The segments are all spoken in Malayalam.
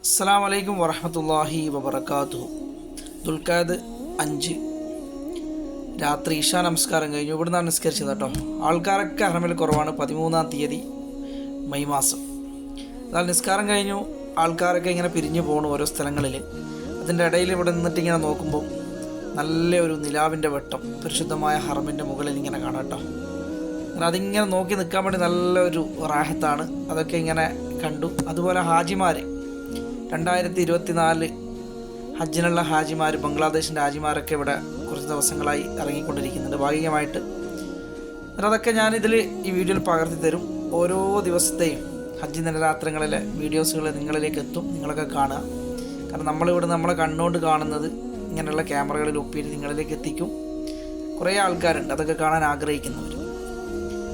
അസ്സലാമു അലൈക്കും വറഹ്മത്തുള്ളാഹി വബറകാതുഹു. ദുൽഖഅദ് 5 രാത്രി ഇശാ നമസ്കാരം കഴിഞ്ഞു. ഇവിടുന്നാണ് നിസ്കരിച്ചത് കേട്ടോ. ആൾക്കാരൊക്കെ ഹറമിൽ കുറവാണ്. 13-ാം തീയതി മെയ് മാസം. എന്നാൽ നിസ്കാരം കഴിഞ്ഞു. ആൾക്കാരൊക്കെ ഇങ്ങനെ പിരിഞ്ഞു പോകണു ഓരോ സ്ഥലങ്ങളിൽ. അതിൻ്റെ ഇടയിൽ ഇവിടെ നിന്നിട്ട് ഇങ്ങനെ നോക്കുമ്പോൾ നല്ലൊരു നിലാവിൻ്റെ വെട്ടം പരിശുദ്ധമായ ഹറമിൻ്റെ മുകളിൽ ഇങ്ങനെ കാണാം കേട്ടോ. അങ്ങനെ അതിങ്ങനെ നോക്കി നിൽക്കാൻ വേണ്ടി നല്ലൊരു റാഹത്താണ്. അതൊക്കെ ഇങ്ങനെ കണ്ടു. അതുപോലെ ഹാജിമാർ 2024 ഹജ്ജിനുള്ള ഹാജിമാർ, ബംഗ്ലാദേശിൻ്റെ ഹാജിമാരൊക്കെ ഇവിടെ കുറച്ച് ദിവസങ്ങളായി ഇറങ്ങിക്കൊണ്ടിരിക്കുന്നുണ്ട് ഭാഗികമായിട്ട്. അതൊക്കെ ഞാനിതിൽ ഈ വീഡിയോയിൽ പകർത്തി തരും. ഓരോ ദിവസത്തെയും ഹജ്ജ് ദിനരാത്രങ്ങളിലെ വീഡിയോസുകൾ നിങ്ങളിലേക്ക് എത്തും. നിങ്ങളൊക്കെ കാണുക. കാരണം നമ്മളിവിടെ നമ്മളെ കണ്ണുകൊണ്ട് കാണുന്നത് ഇങ്ങനെയുള്ള ക്യാമറകളിൽ ഒപ്പിയിട്ട് നിങ്ങളിലേക്ക് എത്തിക്കും. കുറേ ആൾക്കാരുണ്ട് അതൊക്കെ കാണാൻ ആഗ്രഹിക്കുന്നവർ.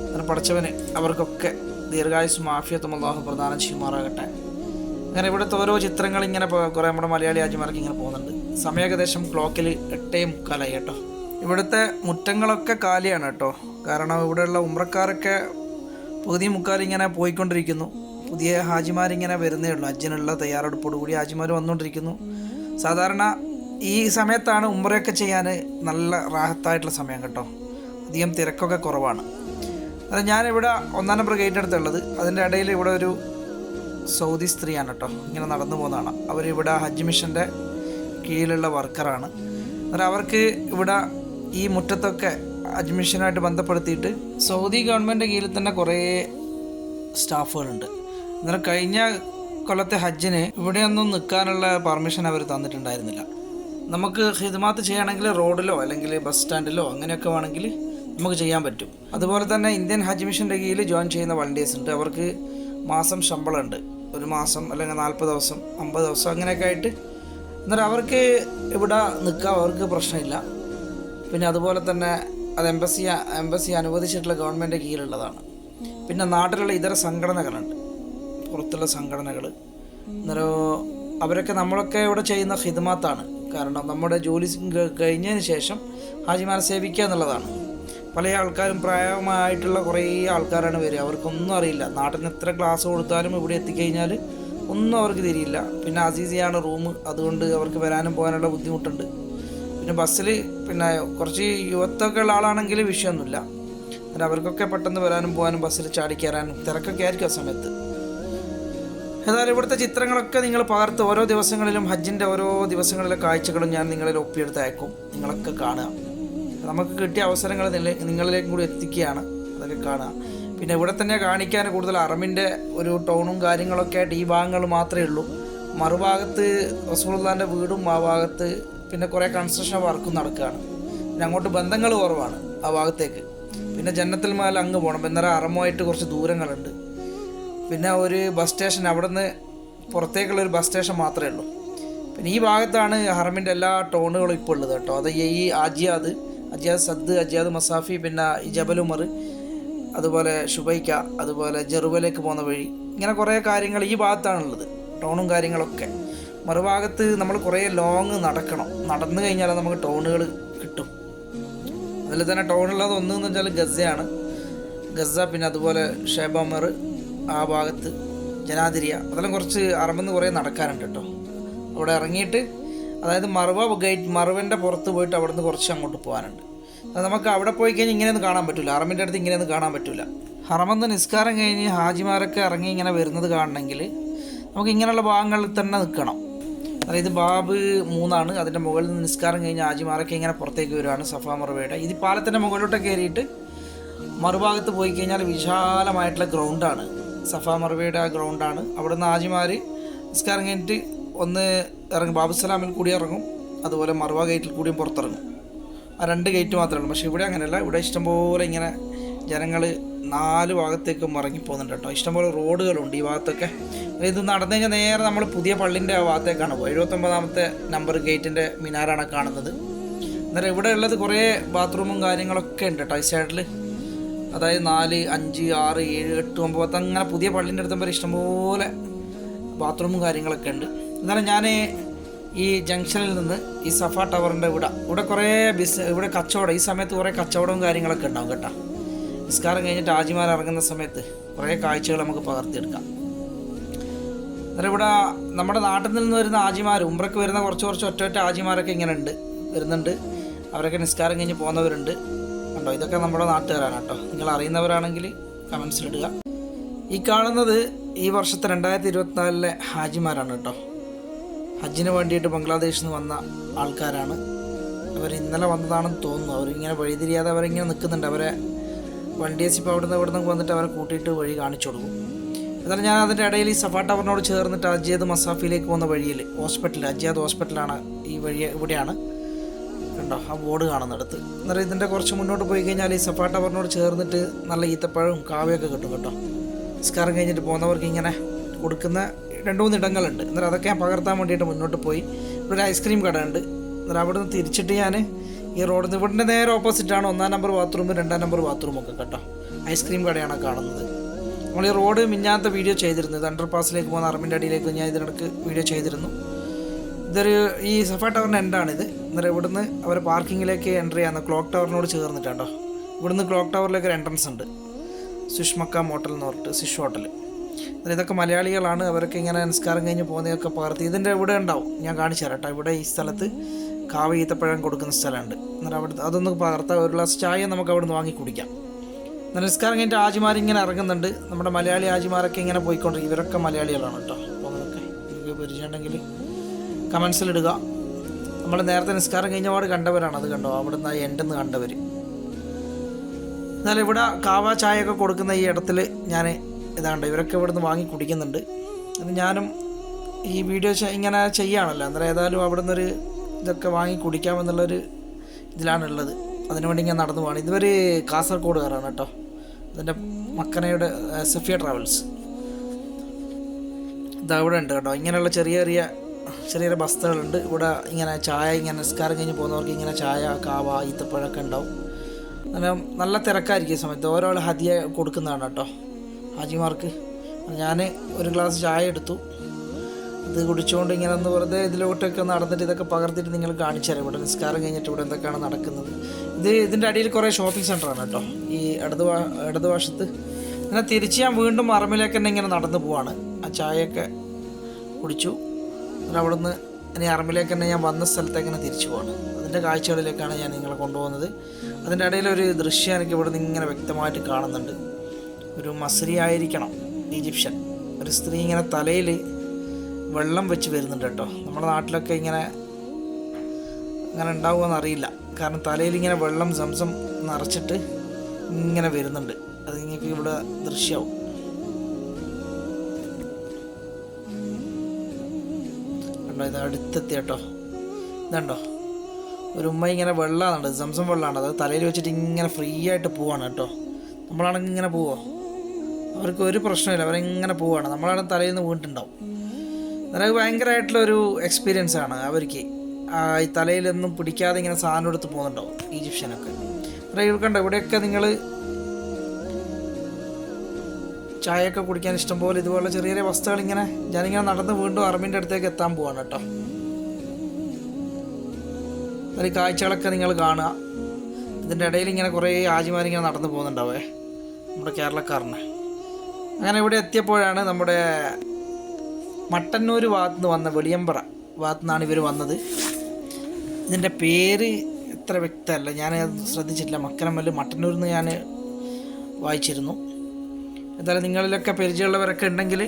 അങ്ങനെ പഠിച്ചവന് അവർക്കൊക്കെ ദീർഘായുസ്സും ആഫിയത്തും അല്ലാഹു പ്രദാനം ചെയ്യുമാറാകട്ടെ. അങ്ങനെ ഇവിടുത്തെ ഓരോ ചിത്രങ്ങൾ ഇങ്ങനെ കുറേ നമ്മുടെ മലയാളി ഹാജിമാർക്ക് ഇങ്ങനെ പോകുന്നുണ്ട്. സമയം ഏകദേശം ക്ലോക്കിൽ 8:45 കേട്ടോ. ഇവിടുത്തെ മുറ്റങ്ങളൊക്കെ കാലിയാണ് കേട്ടോ. കാരണം ഇവിടെയുള്ള ഉംറക്കാരൊക്കെ പകുതി മുക്കാൽ ഇങ്ങനെ പോയിക്കൊണ്ടിരിക്കുന്നു. പുതിയ ഹാജിമാരിങ്ങനെ വരുന്നേ ഉള്ളൂ. ഹജ്ജിനുള്ള തയ്യാറെടുപ്പോടുകൂടി ഹാജിമാർ വന്നുകൊണ്ടിരിക്കുന്നു. സാധാരണ ഈ സമയത്താണ് ഉംറയൊക്കെ ചെയ്യാൻ നല്ല റാഹത്തായിട്ടുള്ള സമയം കേട്ടോ. അധികം തിരക്കൊക്കെ കുറവാണ്. അത് ഞാനിവിടെ 1 നമ്പർ ഗേറ്റ് അടുത്തുള്ളത്. അതിൻ്റെ ഇടയിൽ ഇവിടെ ഒരു സൗദി സ്ത്രീയാണ് കേട്ടോ. ഇങ്ങനെ നടന്നു പോകുന്നതാണ്. അവരിവിടെ ഹജ്ജ് മിഷൻ്റെ കീഴിലുള്ള വർക്കറാണ്. അന്നേരം അവർക്ക് ഇവിടെ ഈ മുറ്റത്തൊക്കെ ഹജ്ജ് മിഷനുമായിട്ട് ബന്ധപ്പെടുത്തിയിട്ട് സൗദി ഗവൺമെൻറ് കീഴിൽ തന്നെ കുറേ സ്റ്റാഫുകളുണ്ട്. അന്നേരം കഴിഞ്ഞ കൊല്ലത്തെ ഹജ്ജിന് ഇവിടെയൊന്നും നിൽക്കാനുള്ള പെർമിഷൻ അവർ തന്നിട്ടുണ്ടായിരുന്നില്ല. നമുക്ക് ഖിദ്മാത്ത് ചെയ്യണമെങ്കിൽ റോഡിലോ അല്ലെങ്കിൽ ബസ് സ്റ്റാൻഡിലോ അങ്ങനെയൊക്കെ വേണമെങ്കിൽ നമുക്ക് ചെയ്യാൻ പറ്റും. അതുപോലെ തന്നെ ഇന്ത്യൻ ഹജ്ജ് മിഷൻ്റെ കീഴിൽ ജോയിൻ ചെയ്യുന്ന വളണ്ടിയേഴ്സ് ഉണ്ട്. അവർക്ക് മാസം ശമ്പളമുണ്ട്. ഒരു മാസം അല്ലെങ്കിൽ 40 ദിവസം 50 ദിവസം അങ്ങനെയൊക്കെ ആയിട്ട്. എന്നാൽ അവർക്ക് ഇവിടെ നിൽക്കാം, അവർക്ക് പ്രശ്നമില്ല. പിന്നെ അതുപോലെ തന്നെ അത് എംബസി അനുവദിച്ചിട്ടുള്ള ഗവൺമെൻറ് കീഴിലുള്ളതാണ്. പിന്നെ നാട്ടിലുള്ള ഇതര സംഘടനകളുണ്ട്, പുറത്തുള്ള സംഘടനകൾ. അന്നേരം അവരൊക്കെ നമ്മളൊക്കെ ഇവിടെ ചെയ്യുന്ന ഖിദ്മാത്താണ്. കാരണം നമ്മുടെ ജോലി കഴിഞ്ഞതിന് ശേഷം ഹാജിമാരെ സേവിക്കുക എന്നുള്ളതാണ്. പല ആൾക്കാരും പ്രായമായിട്ടുള്ള കുറേ ആൾക്കാരാണ് വരിക. അവർക്കൊന്നും അറിയില്ല. നാട്ടിൽ നിന്ന് എത്ര ക്ലാസ് കൊടുത്താലും ഇവിടെ എത്തിക്കഴിഞ്ഞാൽ ഒന്നും അവർക്ക് തിരിയില്ല. പിന്നെ അസീസിയാണ് റൂം, അതുകൊണ്ട് അവർക്ക് വരാനും പോകാനുള്ള ബുദ്ധിമുട്ടുണ്ട്. പിന്നെ ബസ്സിൽ പിന്നെ കുറച്ച് യുവത്തൊക്കെ ഉള്ള ആളാണെങ്കിൽ വിഷയമൊന്നുമില്ല. പിന്നെ അവർക്കൊക്കെ പെട്ടെന്ന് വരാനും പോകാനും ബസ്സിൽ ചാടിക്കയറാനും തിരക്കൊക്കെ ആയിരിക്കും ആ സമയത്ത്. ഏതായാലും ഇവിടുത്തെ ചിത്രങ്ങളൊക്കെ നിങ്ങൾ പകർത്ത് ഓരോ ദിവസങ്ങളിലും ഹജ്ജിൻ്റെ ഓരോ ദിവസങ്ങളിലെ കാഴ്ചകളും ഞാൻ നിങ്ങളിൽ ഒപ്പിയെടുത്ത് അയക്കും. നിങ്ങളൊക്കെ കാണുക. നമുക്ക് കിട്ടിയ അവസരങ്ങൾ നിങ്ങളിലേക്കും കൂടി എത്തിക്കുകയാണ്. അതൊക്കെ കാണുക. പിന്നെ ഇവിടെ തന്നെ കാണിക്കാൻ കൂടുതൽ അറമിൻ്റെ ഒരു ടൗണും കാര്യങ്ങളൊക്കെ ആയിട്ട് ഈ ഭാഗങ്ങൾ മാത്രമേ ഉള്ളൂ. മറുഭാഗത്ത് റസൂലുള്ളാഹിൻ്റെ വീടും ആ ഭാഗത്ത് പിന്നെ കുറേ കൺസ്ട്രക്ഷൻ വർക്കും നടക്കുകയാണ്. പിന്നെ അങ്ങോട്ട് ബന്ധങ്ങൾ കുറവാണ് ആ ഭാഗത്തേക്ക്. പിന്നെ ജന്നത്തുൽ മഅൽ അങ്ങ് പോകണം. എന്നാലും അറമുമായിട്ട് കുറച്ച് ദൂരങ്ങളുണ്ട്. പിന്നെ ഒരു ബസ് സ്റ്റേഷൻ, അവിടെ നിന്ന് പുറത്തേക്കുള്ളൊരു ബസ് സ്റ്റേഷൻ മാത്രമേ ഉള്ളൂ. പിന്നെ ഈ ഭാഗത്താണ് ഹറമിൻ്റെ എല്ലാ ടൗണുകളും ഇപ്പോൾ ഉള്ളത് കേട്ടോ. അത് ഈ അജിയാദ് സദ്, അജിയാദ് മസാഫി, പിന്നെ ഈ ജബൽ ഉമർ, അതുപോലെ ഷുബൈക്ക, അതുപോലെ ജെറുബലേക്ക് പോകുന്ന വഴി, ഇങ്ങനെ കുറേ കാര്യങ്ങൾ ഈ ഭാഗത്താണുള്ളത്, ടൗണും കാര്യങ്ങളൊക്കെ. മറുഭാഗത്ത് നമ്മൾ കുറേ ലോങ് നടക്കണം. നടന്നു കഴിഞ്ഞാൽ നമുക്ക് ടൗണുകൾ കിട്ടും. അതിൽ തന്നെ ടൗണുള്ളത് ഒന്നെന്ന് വെച്ചാൽ ഗസയാണ്. ഗസ, പിന്നെ അതുപോലെ ഷേബമർ, ആ ഭാഗത്ത് ജനാതിരിയ, അതെല്ലാം കുറച്ച് അറമെന്ന് കുറേ നടക്കാനുണ്ട് കേട്ടോ. അവിടെ ഇറങ്ങിയിട്ട് അതായത് മറുവിൻ്റെ പുറത്ത് പോയിട്ട് അവിടെ നിന്ന് കുറച്ച് അങ്ങോട്ട് പോകാനുണ്ട്. അത് നമുക്ക് അവിടെ പോയി കഴിഞ്ഞാൽ ഇങ്ങനെയൊന്നും കാണാൻ പറ്റില്ല. ഹറമിൻ്റെ അടുത്ത് ഇങ്ങനെയൊന്നും കാണാൻ പറ്റില്ല. ഹറമെന്ന് നിസ്കാരം കഴിഞ്ഞ് ഹാജിമാരൊക്കെ ഇറങ്ങി ഇങ്ങനെ വരുന്നത് കാണണമെങ്കിൽ നമുക്ക് ഇങ്ങനെയുള്ള ഭാഗങ്ങളിൽ തന്നെ നിൽക്കണം. അതായത് ബാബ് 3 അതിൻ്റെ മുകളിൽ നിന്ന് നിസ്കാരം കഴിഞ്ഞ് ഹാജിമാരൊക്കെ ഇങ്ങനെ പുറത്തേക്ക് വരുവാണ് സഫാ മറുവയുടെ. ഇത് പാലത്തിൻ്റെ മുകളിലോട്ട് കയറിയിട്ട് മറുഭാഗത്ത് പോയി കഴിഞ്ഞാൽ വിശാലമായിട്ടുള്ള ഗ്രൗണ്ടാണ്. സഫാ മറുവയുടെ ആ ഗ്രൗണ്ടാണ്. അവിടെ നിന്ന് ഹാജിമാർ നിസ്കാരം കഴിഞ്ഞിട്ട് ഒന്ന് ഇറങ്ങും. ബാബുസലാമിൽ കൂടി ഇറങ്ങും, അതുപോലെ മറുവ ഗേറ്റിൽ കൂടിയും പുറത്തിറങ്ങും. ആ 2 ഗേറ്റ് മാത്രമേ ഉള്ളൂ. പക്ഷേ ഇവിടെ അങ്ങനെയല്ല. ഇവിടെ ഇഷ്ടംപോലെ ഇങ്ങനെ ജനങ്ങൾ 4 ഭാഗത്തേക്കും ഇറങ്ങിപ്പോകുന്നുണ്ട് കേട്ടോ. ഇഷ്ടംപോലെ റോഡുകളുണ്ട് ഈ ഭാഗത്തൊക്കെ. ഇത് നടന്നു കഴിഞ്ഞാൽ നേരെ നമ്മൾ പുതിയ പള്ളിൻ്റെ ആ ഭാഗത്തേക്കാണ് പോകുക. 79-ാമത്തെ നമ്പർ ഗേറ്റിൻ്റെ മിനാരാണ് കാണുന്നത്. അന്നേരം ഇവിടെ ഉള്ളത് കുറേ ബാത്റൂമും കാര്യങ്ങളൊക്കെ ഉണ്ട് കേട്ടോ ഈ സൈഡിൽ. അതായത് 4, 5, 6, 7, 8, 9, 10 അങ്ങനെ പുതിയ പള്ളിൻ്റെ അടുത്തും വരെ ഇഷ്ടംപോലെ ബാത്റൂമും കാര്യങ്ങളൊക്കെ ഉണ്ട്. എന്നാലും ഞാൻ ഈ ജംഗ്ഷനിൽ നിന്ന് ഈ സഫ ടവറിൻ്റെ ഇവിടെ കുറേ ഇവിടെ കച്ചവടം, ഈ സമയത്ത് കുറേ കച്ചവടവും കാര്യങ്ങളൊക്കെ ഉണ്ടാവും കേട്ടോ. നിസ്കാരം കഴിഞ്ഞിട്ട് ഹാജിമാർ ഇറങ്ങുന്ന സമയത്ത് കുറേ കാഴ്ചകൾ നമുക്ക് പകർത്തിയെടുക്കാം. അന്നേരം ഇവിടെ നമ്മുടെ നാട്ടിൽ നിന്ന് വരുന്ന ഹാജിമാർ, ഉംറയ്ക്ക് വരുന്ന കുറച്ച് ഒറ്റ ഹാജിമാരൊക്കെ ഇങ്ങനെ വരുന്നുണ്ട്. അവരൊക്കെ നിസ്കാരം കഴിഞ്ഞ് പോകുന്നവരുണ്ട് കണ്ടോ. ഇതൊക്കെ നമ്മുടെ നാട്ടുകാരാണ് കേട്ടോ. നിങ്ങൾ അറിയുന്നവരാണെങ്കിൽ കമൻസിലിടുക. ഈ കാണുന്നത് ഈ വർഷത്തെ 2024 ഹാജിമാരാണ് കേട്ടോ. ഹജ്ജിന് വേണ്ടിയിട്ട് ബംഗ്ലാദേശിൽ നിന്ന് വന്ന ആൾക്കാരാണ്. അവർ ഇന്നലെ വന്നതാണെന്ന് തോന്നുന്നു. അവരിങ്ങനെ വഴിതിരിയാതെ അവരിങ്ങനെ നിൽക്കുന്നുണ്ട്. അവരെ വണ്ടിയേസ് ഇപ്പോൾ അവിടെ നിന്ന് വന്നിട്ട് അവരെ കൂട്ടിയിട്ട് വഴി കാണിച്ചു കൊടുക്കും. എന്നാലും ഞാൻ അതിൻ്റെ ഇടയിൽ ഈ സഫ ടവറിനോട് ചേർന്നിട്ട് അജിയാദ് മസാഫിലേക്ക് പോകുന്ന വഴിയിൽ അജിയാദ് ഹോസ്പിറ്റലാണ് ഈ വഴി. ഇവിടെയാണ് കണ്ടോ ആ ബോർഡ് കാണുന്നിടത്ത്. അന്നേരം ഇതിൻ്റെ കുറച്ച് മുന്നോട്ട് പോയി കഴിഞ്ഞാൽ ഈ സഫ ടവറിനോട് ചേർന്നിട്ട് നല്ല ഈത്തപ്പഴവും കാവയൊക്കെ കിട്ടും കേട്ടോ. നിസ്കാരം കഴിഞ്ഞിട്ട് പോകുന്നവർക്ക് ഇങ്ങനെ കൊടുക്കുന്ന 2-3 ഇടങ്ങളുണ്ട്. അന്നേരം അതൊക്കെ ഞാൻ പകർത്താൻ വേണ്ടിയിട്ട് മുന്നോട്ട് പോയി. ഇവിടെ ഒരു ഐസ്ക്രീം കട ഉണ്ട്. അന്നേരം അവിടെ നിന്ന് തിരിച്ചിട്ട് ഞാൻ ഈ റോഡിൽ നിന്ന് ഇവിടുത്തെ നേരെ ഓപ്പോസിറ്റാണ് 1-ാം നമ്പർ ബാത്റൂമും 2-ാം നമ്പർ ബാത്റൂമൊക്കെ കേട്ടോ. ഐസ്ക്രീം കടയാണ് കാണുന്നത്. നമ്മൾ ഈ റോഡ് മിഞ്ഞാത്ത വീഡിയോ ചെയ്തിരുന്നത് അണ്ടർ പാസിലേക്ക് പോകുന്ന അറബിൻ്റെ അടിയിലേക്ക് ഞാൻ ഇതിനിടയ്ക്ക് വീഡിയോ ചെയ്തിരുന്നു. ഇതൊരു ഈ സഫ ടവറിൻ്റെ എൻഡാണിത്. അന്നേരം ഇവിടുന്ന് അവർ പാർക്കിങ്ങിലേക്ക് എൻ്റർ ചെയ്യാവുന്ന ക്ലോക്ക് ടവറിനോട് ചേർന്നിട്ടാണ്ടോ. ഇവിടുന്ന് ക്ലോക്ക് ടവറിലേക്ക് ഒരു എൻട്രൻസ് ഉണ്ട്. സുഷ്മക്ക മോട്ടൽ എന്ന് പറഞ്ഞിട്ട് സിഷ് ഹോട്ടൽ. അന്നേരം ഇതൊക്കെ മലയാളികളാണ്. അവരൊക്കെ ഇങ്ങനെ നിസ്കാരം കഴിഞ്ഞ് പോകുന്നതൊക്കെ പകർത്തി ഇതിൻ്റെ ഇവിടെ ഉണ്ടാവും. ഞാൻ കാണിച്ചു തരാം കേട്ടോ. ഇവിടെ ഈ സ്ഥലത്ത് കാവ ഈത്തപ്പഴം കൊടുക്കുന്ന സ്ഥലമുണ്ട്. അന്നേരം അവിടെ അതൊന്ന് പകർത്താം. ഒരു ഗ്ലാസ് ചായ നമുക്ക് അവിടെ നിന്ന് വാങ്ങി കുടിക്കാം. നിസ്കാരം കഴിഞ്ഞിട്ട് ഹാജിമാരിങ്ങനെ ഇറങ്ങുന്നുണ്ട്. നമ്മുടെ മലയാളി ഹാജിമാരൊക്കെ ഇങ്ങനെ പോയിക്കൊണ്ടിരിക്കും. ഇവരൊക്കെ മലയാളികളാണ് കേട്ടോ. പോകുന്നതൊക്കെ നിങ്ങൾക്ക് പരിചയമുണ്ടെങ്കിൽ കമൻസിലിടുക. നമ്മൾ നേരത്തെ നിസ്കാരം കഴിഞ്ഞപാട് കണ്ടവരാണ്. അത് കണ്ടോ അവിടെ നിന്ന് എൻഡെന്ന് കണ്ടവർ. എന്നാലും ഇവിടെ കാവ ചായയൊക്കെ കൊടുക്കുന്ന ഈ ഇടത്തിൽ ഞാൻ ഇതാണ്ട് ഇവരൊക്കെ ഇവിടെ നിന്ന് വാങ്ങി കുടിക്കുന്നുണ്ട്. അത് ഞാനും ഈ വീഡിയോ ഇങ്ങനെ ചെയ്യുകയാണല്ലോ. അന്നേരം ഏതായാലും അവിടെ നിന്നൊരു ഇതൊക്കെ വാങ്ങി കുടിക്കാമെന്നുള്ളൊരു ഇതിലാണുള്ളത്. അതിനുവേണ്ടി ഞാൻ നടന്നു പോവാണ്. ഇതുവരെ കാസർഗോഡുകാരാണ് കേട്ടോ. അതിൻ്റെ മക്കനയുടെ സഫിയ ട്രാവൽസ് ഇതാ ഇവിടെ ഉണ്ട് കേട്ടോ. ഇങ്ങനെയുള്ള ചെറിയ ബസ്സുകളുണ്ട് ഇവിടെ. ഇങ്ങനെ ചായ ഇങ്ങനെ നിസ്കാരം കഴിഞ്ഞ് പോകുന്നവർക്ക് ഇങ്ങനെ ചായ കാവ ഈത്തപ്പഴമൊക്കെ ഉണ്ടാവും. അങ്ങനെ നല്ല തിരക്കായിരിക്കും ഈ സമയത്ത്. ഓരോ ഹദിയ കൊടുക്കുന്നതാണ് കേട്ടോ ഹാജിമാർക്ക്. ഞാൻ ഒരു ഗ്ലാസ് ചായ എടുത്തു. ഇത് കുടിച്ചുകൊണ്ട് ഇങ്ങനെ ഒന്ന് വെറുതെ ഇതിലോട്ടൊക്കെ നടന്നിട്ട് ഇതൊക്കെ പകർത്തിയിട്ട് നിങ്ങൾ കാണിച്ചു തരാം. ഇവിടെ നിസ്കാരം കഴിഞ്ഞിട്ട് ഇവിടെ എന്തൊക്കെയാണ് നടക്കുന്നത്. ഇതിൻ്റെ അടിയിൽ കുറേ ഷോപ്പിംഗ് സെൻ്ററാണ് കേട്ടോ. ഈ ഇടതുവശത്ത് ഇങ്ങനെ തിരിച്ച് ഞാൻ വീണ്ടും അറമിലേക്ക് തന്നെ ഇങ്ങനെ നടന്നു പോവാണ്. ആ ചായയൊക്കെ കുടിച്ചു. അവിടെ നിന്ന് ഇനി അറമിലേക്ക് തന്നെ ഞാൻ വന്ന സ്ഥലത്തേക്ക് ഇങ്ങനെ തിരിച്ചു പോവാണ്. അതിൻ്റെ കാഴ്ചകളിലേക്കാണ് ഞാൻ നിങ്ങളെ കൊണ്ടുപോകുന്നത്. അതിൻ്റെ ഇടയിലൊരു ദൃശ്യം എനിക്ക് ഇവിടെ നിന്ന് ഇങ്ങനെ വ്യക്തമായിട്ട് കാണുന്നുണ്ട്. ഒരു മസ്രി ആയിരിക്കണം, ഈജിപ്ഷ്യൻ ഒരു സ്ത്രീ ഇങ്ങനെ തലയിൽ വെള്ളം വെച്ച് വരുന്നുണ്ട് കേട്ടോ. നമ്മുടെ നാട്ടിലൊക്കെ ഇങ്ങനെ ഉണ്ടാവുമെന്ന് അറിയില്ല. കാരണം തലയിൽ ഇങ്ങനെ വെള്ളം സംസം നിറച്ചിട്ട് ഇങ്ങനെ വരുന്നുണ്ട്. അത് നിങ്ങൾക്ക് ഇവിടെ ദൃശ്യമാവും. കണ്ടോ ഇത് അടുത്തെത്തി കേട്ടോ. ഇതുണ്ടോ ഒരു ഉമ്മ ഇങ്ങനെ വെള്ളമാണുണ്ട്, സംസം വെള്ളമാണ്. അത് തലയിൽ വെച്ചിട്ട് ഇങ്ങനെ ഫ്രീ ആയിട്ട് പോവാണ് കേട്ടോ. നമ്മളാണെങ്കിൽ ഇങ്ങനെ പോവോ? അവർക്ക് ഒരു പ്രശ്നമില്ല. അവരിങ്ങനെ പോവാണ്. നമ്മളാണെങ്കിൽ തലയിൽ നിന്ന് വീണിട്ടുണ്ടാവും. അതൊക്കെ ഭയങ്കരമായിട്ടുള്ളൊരു എക്സ്പീരിയൻസ് ആണ് അവർക്ക്. ഈ തലയിലൊന്നും പിടിക്കാതെ ഇങ്ങനെ സാധനം എടുത്ത് പോകുന്നുണ്ടാവും ഈജിപ്ഷ്യനൊക്കെ. കണ്ടോ ഇവിടെയൊക്കെ നിങ്ങൾ ചായയൊക്കെ കുടിക്കാൻ ഇഷ്ടംപോലെ ഇതുപോലെ ചെറിയ വസ്തുക്കൾ ഇങ്ങനെ ഞാനിങ്ങനെ നടന്ന് വീണ്ടും അറബിൻ്റെ അടുത്തേക്ക് എത്താൻ പോവാണ് കേട്ടോ. ഒരു കാഴ്ചകളൊക്കെ നിങ്ങൾ കാണുക. ഇതിൻ്റെ ഇടയിൽ ഇങ്ങനെ കുറേ ഹാജിമാരിങ്ങനെ നടന്നു പോകുന്നുണ്ടാവേ നമ്മുടെ കേരളക്കാരനെ. അങ്ങനെ ഇവിടെ എത്തിയപ്പോഴാണ് നമ്മുടെ മട്ടന്നൂർ ഭാഗത്ത് നിന്ന് വന്ന വെളിയമ്പറ ഭാഗത്തു നിന്നാണ് ഇവർ വന്നത്. ഇതിൻ്റെ പേര് എത്ര വ്യക്തമല്ല, ഞാൻ ശ്രദ്ധിച്ചിട്ടില്ല. മക്കനമ്മൽ മട്ടന്നൂരിൽ നിന്ന് ഞാൻ വായിച്ചിരുന്നു. എന്തായാലും നിങ്ങളിലൊക്കെ പരിചയമുള്ളവരൊക്കെ ഉണ്ടെങ്കിൽ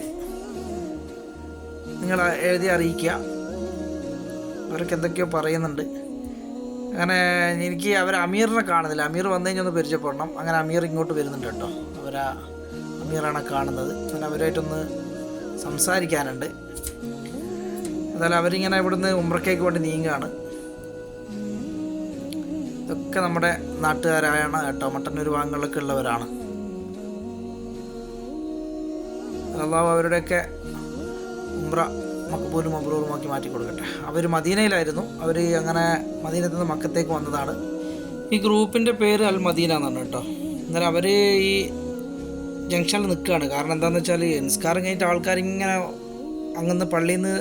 നിങ്ങൾ എഴുതി അറിയിക്കുക. അവരൊക്കെ എന്തൊക്കെയോ പറയുന്നുണ്ട്. അങ്ങനെ എനിക്ക് അവർ അമീറിനെ കാണുന്നില്ല. അമീർ വന്നു കഴിഞ്ഞാൽ ഒന്ന് പരിചയപ്പെടണം. അങ്ങനെ അമീർ ഇങ്ങോട്ട് വരുന്നുണ്ട് കേട്ടോ. അമീറാണ് കാണുന്നത്. അങ്ങനെ അവരായിട്ടൊന്ന് സംസാരിക്കാനുണ്ട്. എന്തായാലും അവരിങ്ങനെ ഇവിടുന്ന് ഉംറയ്ക്കേക്ക് വേണ്ടി നീങ്ങുകയാണ്. ഇതൊക്കെ നമ്മുടെ നാട്ടുകാരാണ് കേട്ടോ. മട്ടന്നൂർ ഭാഗങ്ങളിലൊക്കെ ഉള്ളവരാണ്. അല്ലാഹു അവരുടെയൊക്കെ ഉംറ മഖബൂലും മബ്രൂറുമാക്കി മാറ്റി കൊടുക്കട്ടെ. അവർ മദീനയിലായിരുന്നു. അവർ അങ്ങനെ മദീനത്തിൽ നിന്ന് മക്കത്തേക്ക് വന്നതാണ്. ഈ ഗ്രൂപ്പിൻ്റെ പേര് അൽ മദീന എന്നാണ് കേട്ടോ. എന്നാലും അവർ ഈ ജംഗ്ഷനിൽ നിൽക്കുകയാണ്. കാരണം എന്താണെന്ന് വെച്ചാൽ നിസ്കാരം കഴിഞ്ഞിട്ട് ആൾക്കാരിങ്ങനെ അങ്ങന്ന് പള്ളിയിൽ നിന്ന്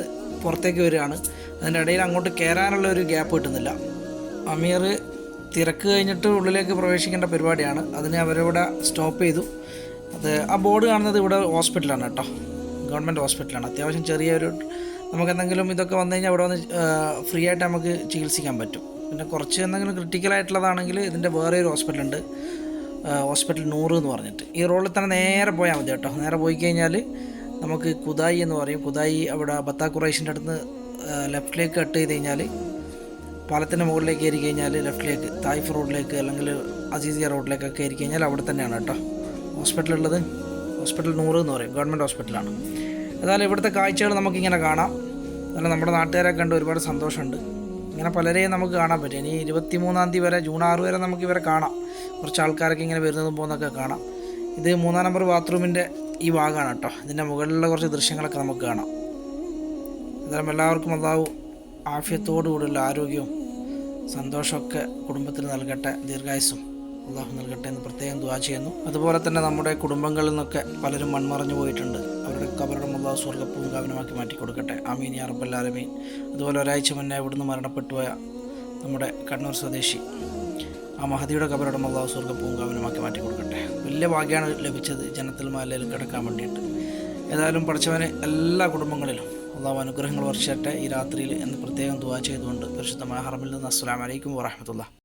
പുറത്തേക്ക് വരികയാണ്. അതിൻ്റെ ഇടയിൽ അങ്ങോട്ട് കയറാനുള്ള ഒരു ഗ്യാപ്പ് കിട്ടുന്നില്ല. അമീർ തിരക്ക് കഴിഞ്ഞിട്ട് ഉള്ളിലേക്ക് പ്രവേശിക്കേണ്ട പരിപാടിയാണ്. അതിന് അവരിവിടെ സ്റ്റോപ്പ് ചെയ്തു. അത് ആ ബോർഡ് കാണുന്നത് ഇവിടെ ഹോസ്പിറ്റലാണ് കേട്ടോ. ഗവൺമെൻറ് ഹോസ്പിറ്റലാണ്. അത്യാവശ്യം ചെറിയൊരു നമുക്കെന്തെങ്കിലും ഇതൊക്കെ വന്നു കഴിഞ്ഞാൽ അവിടെ വന്ന് ഫ്രീ ആയിട്ട് നമുക്ക് ചികിത്സിക്കാൻ പറ്റും. പിന്നെ കുറച്ച് എന്തെങ്കിലും ക്രിട്ടിക്കലായിട്ടുള്ളതാണെങ്കിൽ ഇതിൻ്റെ വേറെ ഒരു ഹോസ്പിറ്റലുണ്ട്, ഹോസ്പിറ്റൽ നൂറ് എന്ന് പറഞ്ഞിട്ട്. ഈ റോഡിൽ തന്നെ നേരെ പോയാൽ മതി കേട്ടോ. നേരെ പോയി കഴിഞ്ഞാൽ നമുക്ക് കുദായി എന്ന് പറയും. കുദായി അവിടെ ബത്താ ഖുറൈഷിൻ്റെ അടുത്ത് ലെഫ്റ്റിലേക്ക് കട്ട് ചെയ്ത് കഴിഞ്ഞാൽ പാലത്തിൻ്റെ മുകളിലേക്ക് കയറി കഴിഞ്ഞാൽ ലെഫ്റ്റിലേക്ക് തായിഫ് റോഡിലേക്ക് അല്ലെങ്കിൽ അസീസിയ റോഡിലേക്കൊക്കെ കയറി കഴിഞ്ഞാൽ അവിടെ തന്നെയാണ് കേട്ടോ ഹോസ്പിറ്റലുള്ളത്. ഹോസ്പിറ്റൽ നൂറ് എന്ന് പറയും, ഗവൺമെൻറ് ഹോസ്പിറ്റലാണ്. ഏതായാലും ഇവിടുത്തെ കാഴ്ചകൾ നമുക്കിങ്ങനെ കാണാം. അതുപോലെ നമ്മുടെ നാട്ടുകാരെ കണ്ട് ഒരുപാട് സന്തോഷമുണ്ട്. ഇങ്ങനെ പലരെയും നമുക്ക് കാണാൻ പറ്റും. ഇനി 23-ാം തീയതി വരെ, ജൂൺ 6 വരെ നമുക്ക് ഇവരെ കാണാം. കുറച്ച് ആൾക്കാരൊക്കെ ഇങ്ങനെ വരുന്നതും പോകുന്നതൊക്കെ കാണാം. ഇത് 3-ാം നമ്പർ ബാത്റൂമിൻ്റെ ഈ ഭാഗമാണ് കേട്ടോ. ഇതിൻ്റെ മുകളിലുള്ള കുറച്ച് ദൃശ്യങ്ങളൊക്കെ നമുക്ക് കാണാം. അന്നേരം എല്ലാവർക്കും അല്ലാഹു ആഫിയത്തോടുകൂടിയുള്ള ആരോഗ്യവും സന്തോഷമൊക്കെ കുടുംബത്തിന് നൽകട്ടെ, ദീർഘായുസ്സും അല്ലാഹു നൽകട്ടെ എന്ന് പ്രത്യേകം ദുആ ചെയ്യുന്നു. അതുപോലെ തന്നെ നമ്മുടെ കുടുംബങ്ങളിൽ നിന്നൊക്കെ പലരും മൺമറഞ്ഞു പോയിട്ടുണ്ട്. അവരുടെ ഖബറും അല്ലാഹു സ്വർഗ്ഗപ്പൂങ്കാവനമാക്കി മാറ്റി കൊടുക്കട്ടെ. ആമീൻ യാ റബ്ബൽ ആലമീൻ. അതുപോലെ ഒരാഴ്ച മുന്നേ ഇവിടുന്ന് മരണപ്പെട്ടുപോയ നമ്മുടെ കണ്ണൂർ സ്വദേശി ആ മഹദിയുടെ ഖബറും അല്ലാഹു സ്വർഗ്ഗപ്പൂങ്കാവനമാക്കി മാറ്റി കൊടുക്കട്ടെ. വലിയ ഭാഗ്യമാണ് ലഭിച്ചത് ജനത്തിൽ മാലയിൽ കിടക്കാൻ വേണ്ടിയിട്ട്. ഏതായാലും പഠിച്ചവന് എല്ലാ കുടുംബങ്ങളിലും അല്ലാഹു അനുഗ്രഹങ്ങൾ വർഷിക്കട്ടെ ഈ രാത്രിയിൽ എന്ന് പ്രത്യേകം ദുആ ചെയ്തുകൊണ്ട് പരിശുദ്ധമായ ഹറമിൽ നിന്ന് അസ്സലാമു അലൈക്കും വറഹ്മത്തുള്ളാഹി.